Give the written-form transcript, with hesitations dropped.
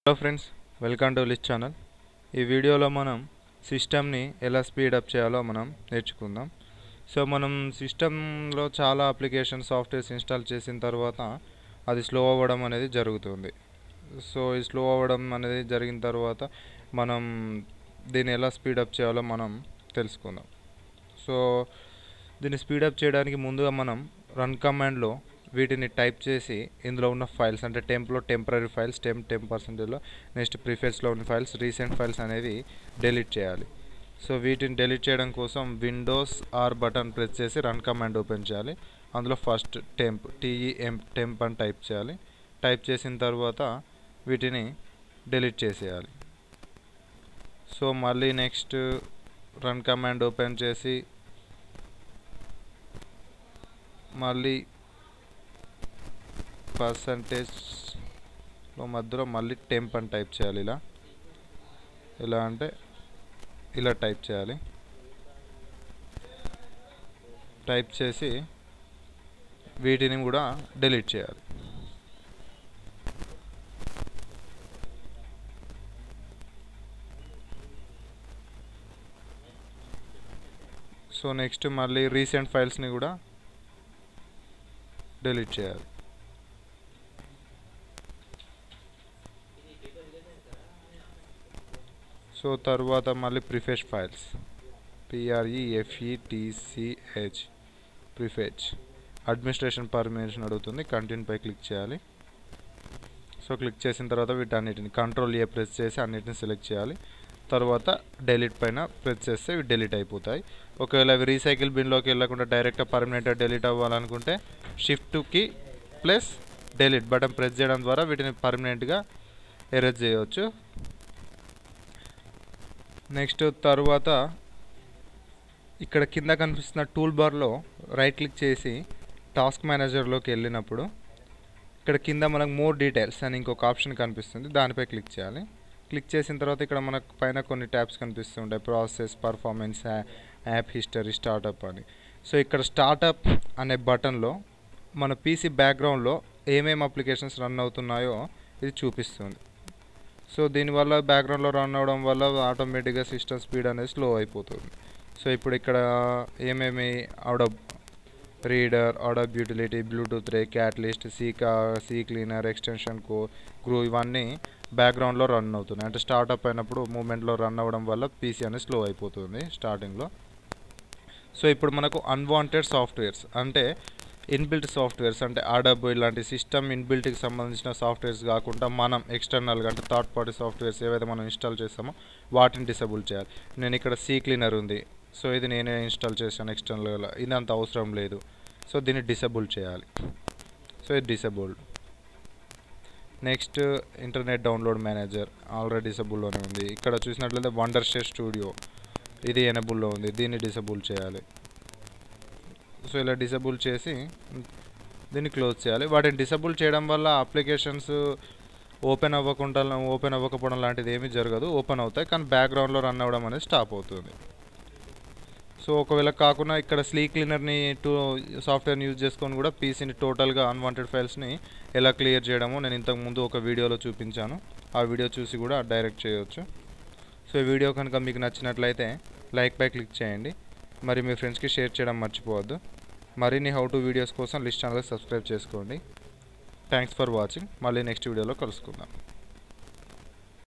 Hello friends, welcome to list channel. ఈ వీడియోలో మనం సిస్టమ్ని ఎలా స్పీడప్ చేయాలో మనం నేర్చుకుందాం. సో మనం సిస్టంలో చాలా అప్లికేషన్ సాఫ్ట్వేర్స్ ఇన్స్టాల్ చేసిన తర్వాత అది స్లో అవ్వడం అనేది జరుగుతుంది. సో ఈ స్లో అవ్వడం అనేది జరిగిన తర్వాత మనం దీన్ని ఎలా స్పీడప్ చేయాలో మనం తెలుసుకుందాం. సో దీన్ని స్పీడప్ చేయడానికి ముందుగా మనం రన్ కమాండ్లో వీటిని టైప్ చేసి ఇందులో ఉన్న ఫైల్స్ అంటే టెంప్లో టెంపరీ ఫైల్స్ 10%లో నెక్స్ట్ ప్రిఫేస్లో ఉన్న ఫైల్స్ రీసెంట్ ఫైల్స్ అనేది డిలీట్ చేయాలి. సో వీటిని డిలీట్ చేయడం కోసం విండోస్ ఆర్ బటన్ ప్రెస్ చేసి రన్ కమాండ్ ఓపెన్ చేయాలి. అందులో ఫస్ట్ టెంప్ అని టైప్ చేయాలి. టైప్ చేసిన తర్వాత వీటిని డిలీట్ చేసేయాలి. సో మళ్ళీ నెక్స్ట్ రన్ కమాండ్ ఓపెన్ చేసి మళ్ళీ పర్సంటేజ్లో మధ్యలో మళ్ళీ టెంప్ అని టైప్ చేయాలి. ఇలా అంటే ఇలా టైప్ చేయాలి. టైప్ చేసి వీటిని కూడా డిలీట్ చేయాలి. సో నెక్స్ట్ మళ్ళీ రీసెంట్ ఫైల్స్ని కూడా డిలీట్ చేయాలి. సో తర్వాత మళ్ళీ ప్రిఫేజ్ ఫైల్స్ PREFETCH ప్రిఫేజ్ అడ్మినిస్ట్రేషన్ పర్మిషన్ అడుగుతుంది. కంటిన్యూ పై క్లిక్ చేయాలి. సో క్లిక్ చేసిన తర్వాత వీటన్నిటిని Ctrl+A ప్రెస్ చేసి అన్నిటిని సెలెక్ట్ చేయాలి. తర్వాత డిలీట్ పైన ప్రెస్ చేస్తే ఇవి డిలీట్ అయిపోతాయి. ఒకవేళ అవి రీసైకిల్ బిన్లోకి వెళ్ళకుండా డైరెక్ట్గా పర్మనెంట్గా డిలీట్ అవ్వాలనుకుంటే Shift key plus delete button press చేయడం ద్వారా వీటిని పర్మనెంట్గా ఎరేజ్ చేయవచ్చు. నెక్స్ట్ తర్వాత ఇక్కడ కింద కనిపిస్తున్న టూల్ బార్లో రైట్ క్లిక్ చేసి టాస్క్ మేనేజర్లోకి వెళ్ళినప్పుడు ఇక్కడ కింద మనకు మోర్ డీటెయిల్స్ అని ఇంకొక ఆప్షన్ కనిపిస్తుంది. దానిపై క్లిక్ చేయాలి. క్లిక్ చేసిన తర్వాత ఇక్కడ మనకు పైన కొన్ని ట్యాబ్స్ కనిపిస్తుంటాయి. Process, performance, app history, startup అని. సో ఇక్కడ స్టార్టప్ అనే బటన్లో మన పీసీ బ్యాక్గ్రౌండ్లో ఏమేమి అప్లికేషన్స్ రన్ అవుతున్నాయో ఇది చూపిస్తుంది. సో దీనివల్ల బ్యాక్గ్రౌండ్లో రన్ అవ్వడం వల్ల ఆటోమేటిక్గా సిస్టమ్ స్పీడ్ అనేది స్లో అయిపోతుంది. సో ఇప్పుడు ఇక్కడ ఏమేమి Adobe reader, Adobe utility, Bluetooth ray, catalyst, C cleaner, extension గ్రూ ఇవన్నీ బ్యాక్గ్రౌండ్లో రన్ అవుతున్నాయి. అంటే స్టార్ట్అప్ అయినప్పుడు మూమెంట్లో రన్ అవ్వడం వల్ల పీసీ అనేది స్లో అయిపోతుంది స్టార్టింగ్లో. సో ఇప్పుడు మనకు అన్వాంటెడ్ సాఫ్ట్వేర్స్ అంటే ఇన్బిల్ట్ సాఫ్ట్వేర్స్ అంటే అడోబ్ ఇలాంటి సిస్టమ్ ఇన్బిల్ట్కి సంబంధించిన సాఫ్ట్వేర్స్ కాకుండా మనం ఎక్స్టర్నల్గా అంటే థర్డ్ పార్టీ సాఫ్ట్వేర్స్ ఏవైతే మనం ఇన్స్టాల్ చేస్తామో వాటిని డిసేబుల్ చేయాలి. నేను ఇక్కడ సీ క్లీనర్ ఉంది. సో ఇది నేనే ఇన్స్టాల్ చేశాను ఎక్స్టర్నల్గా, ఇది అంత అవసరం లేదు. సో దీన్ని డిసేబుల్ చేయాలి. సో ఇది disabled. Next internet download manager already డిసేబుల్లోనే ఉంది. ఇక్కడ చూసినట్లయితే వండర్షేర్ స్టూడియో ఇది ఎనేబుల్లో ఉంది. దీన్ని డిసేబుల్ చేయాలి. సో ఇలా డిసేబుల్ చేసి దీన్ని క్లోజ్ చేయాలి. వాటిని డిసేబుల్ చేయడం వల్ల అప్లికేషన్స్ ఓపెన్ అవ్వకపోవడం లాంటిది ఏమీ జరగదు. ఓపెన్ అవుతాయి కానీ బ్యాక్గ్రౌండ్లో రన్ అవ్వడం అనేది స్టాప్ అవుతుంది. సో ఒకవేళ కాకుండా ఇక్కడ స్లీ క్లీనర్ని సాఫ్ట్వేర్ని యూజ్ చేసుకొని కూడా పీసీని టోటల్గా అన్వాంటెడ్ ఫైల్స్ని ఎలా క్లియర్ చేయడమో నేను ఇంతకుముందు ఒక వీడియోలో చూపించాను. ఆ వీడియో చూసి కూడా డైరెక్ట్ చేయవచ్చు. సో ఈ వీడియో కనుక మీకు నచ్చినట్లయితే లైక్ పై క్లిక్ చేయండి. మరి మీ ఫ్రెండ్స్కి షేర్ చేయడం మర్చిపోవద్దు. మరిన్ని హౌ టు వీడియోస్ కోసం లిస్ట్ ఛానల్ సబ్స్క్రైబ్ చేసుకోండి. Thanks for watching. మళ్ళీ నెక్స్ట్ వీడియోలో కలుసుకుందాం.